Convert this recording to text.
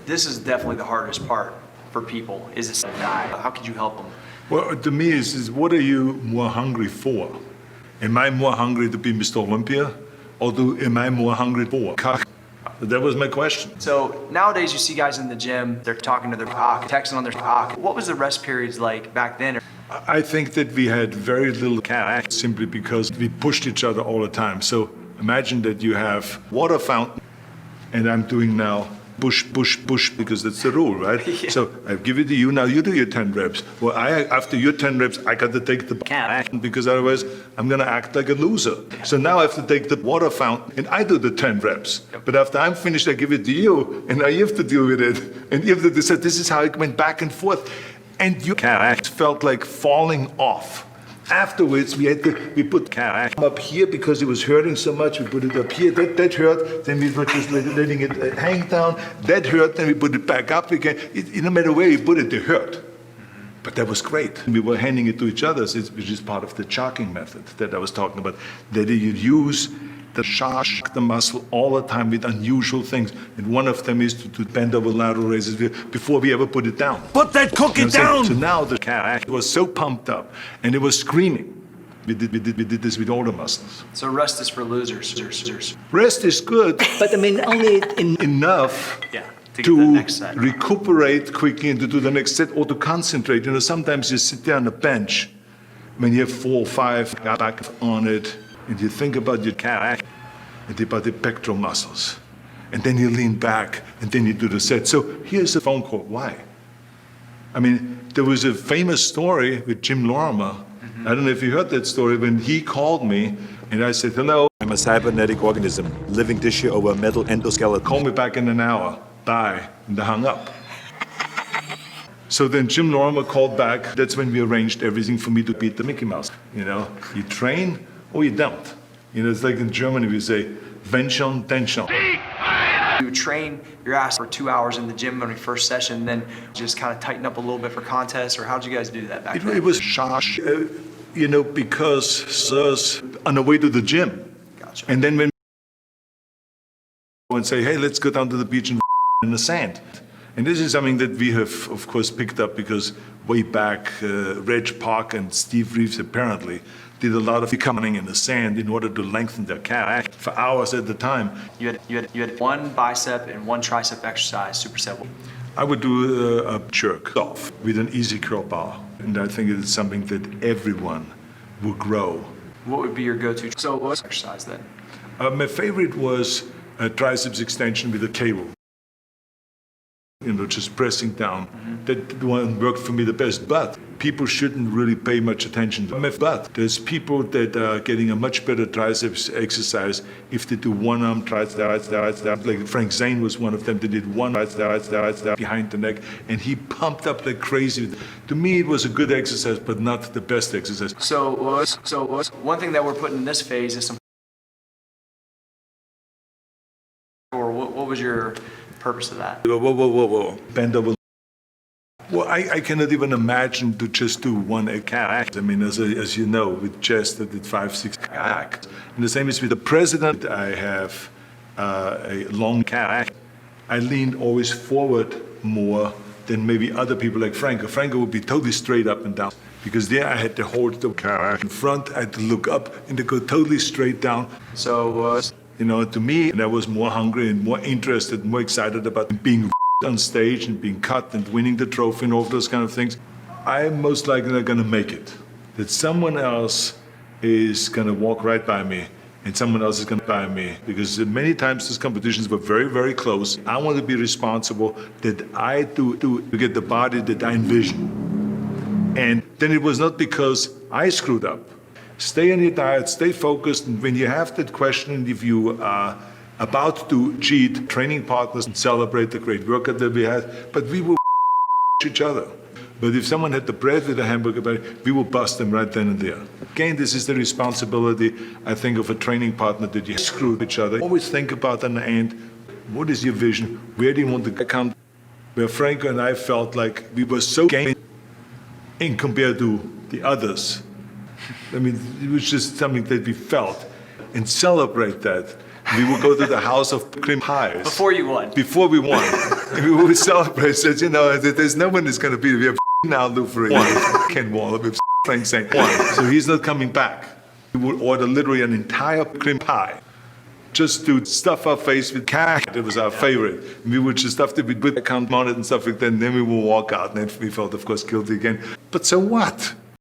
This is definitely the hardest part for people, is this diet. How could you help them? Well, to me, is what are you more hungry for? Am I more hungry to be Mr. Olympia? Or am I more hungry for? That was my question. So nowadays you see guys in the gym, they're talking to their cock, texting on their cock. What was the rest periods like back then? I think that we had very little cash simply because we pushed each other all the time. So imagine that you have water fountain, and I'm doing now push, push, push, because that's the rule, right? Yeah. So I give it to you, now you do your 10 reps. Well, after your 10 reps, I got to take the cash, because otherwise I'm gonna act like a loser. So now I have to take the water fountain, and I do the 10 reps. But after I'm finished, I give it to you, and now you have to deal with it. And you have to decide, this is how it went back and forth. And you felt like falling off. Afterwards, we put up here because it was hurting so much. We put it up here. That hurt. Then we were just letting it hang down. That hurt. Then we put it back up again. No matter where you put it, it hurt. But that was great. We were handing it to each other, which is part of the chalking method that I was talking about. That you use the muscle all the time with unusual things. And one of them is to bend over lateral raises before we ever put it down. Put that cookie down! So now the cat was so pumped up and it was screaming. We did this with all the muscles. So rest is for losers. Rest is good, But I mean, only enough Yeah, to get the to next set. recuperate quickly and to do the next set or to concentrate. You know, sometimes you sit there on the bench when you have 4 or 5 back on it, and you think about your cat and about the pectoral muscles. And then you lean back, and then you do the set. So here's a phone call. Why? I mean, there was a famous story with Jim Lorimer. I don't know if you heard that story, when he called me, and I said, hello, I'm a cybernetic organism, living tissue over a metal endoskeleton. call me back in an hour. Bye. And they hung up. So then Jim Lorimer called back. That's when we arranged everything for me to beat the Mickey Mouse. You know, you train or you don't. You know, it's like in Germany we say, wenn schon, denn schon. You train your ass for 2 hours in the gym on your first session, then just kind of tighten up a little bit for contests, or how'd you guys do that back then? It was shosh, you know, because us on the way to the gym. Gotcha. And then when and say, hey, let's go down to the beach and in the sand. And this is something that we have, of course, picked up because way back, Reg Park and Steve Reeves apparently did a lot of coming in the sand in order to lengthen their calf for hours at a time. You had one bicep and one tricep exercise, superset. I would do a jerk off with an easy curl bar. And I think it's something that everyone will grow. What would be your go-to? So what's exercise then? My favorite was a triceps extension with a cable. You know, just pressing down. That one worked for me the best. But people shouldn't really pay much attention to it. But there's people that are getting a much better triceps exercise if they do one arm triceps. Like Frank Zane was one of them that did one triceps behind the neck, and he pumped up like crazy. To me, it was a good exercise, but not the best exercise. So one thing that we're putting in this phase is some. Or what was your purpose of that? Whoa. Bend over. Well, I cannot even imagine to just do one act. I mean, as you know, with chest, I did 5, 6 acts. And the same is with the president. I have a long act. I leaned always forward more than maybe other people like Franco. Franco would be totally straight up and down. Because there I had to hold the car in front, I had to look up and to go totally straight down. So, you know, to me, I was more hungry and more interested, more excited about being on stage and being cut and winning the trophy and all those kind of things. I'm most likely not going to make it. That someone else is going to walk right by me and someone else is going to buy me. Because many times these competitions were very, very close. I want to be responsible that I do to get the body that I envision. And then it was not because I screwed up. Stay on your diet, stay focused, and when you have that question, if you are about to cheat, training partners and celebrate the great workout that we had, but we will each other. But if someone had the bread with a hamburger patty, we will bust them right then and there. Again, this is the responsibility, I think, of a training partner that you screw each other. Always think about in the end, what is your vision? Where do you want to come? Where Franco and I felt like we were so game in compared to the others. I mean, it was just something that we felt, and celebrate that. We would go to the house of cream pies. before you won. Before we won. And we would celebrate, said, you know, there's no one that's going to be here now, Lou Ferrigno, Ken Waller, with playing St. So he's not coming back. We would order literally an entire cream pie. Just to stuff our face with cash. It was our favorite. We would just stuff it with account on it and stuff like that, and then we would walk out, and then we felt, of course, guilty again. But so what?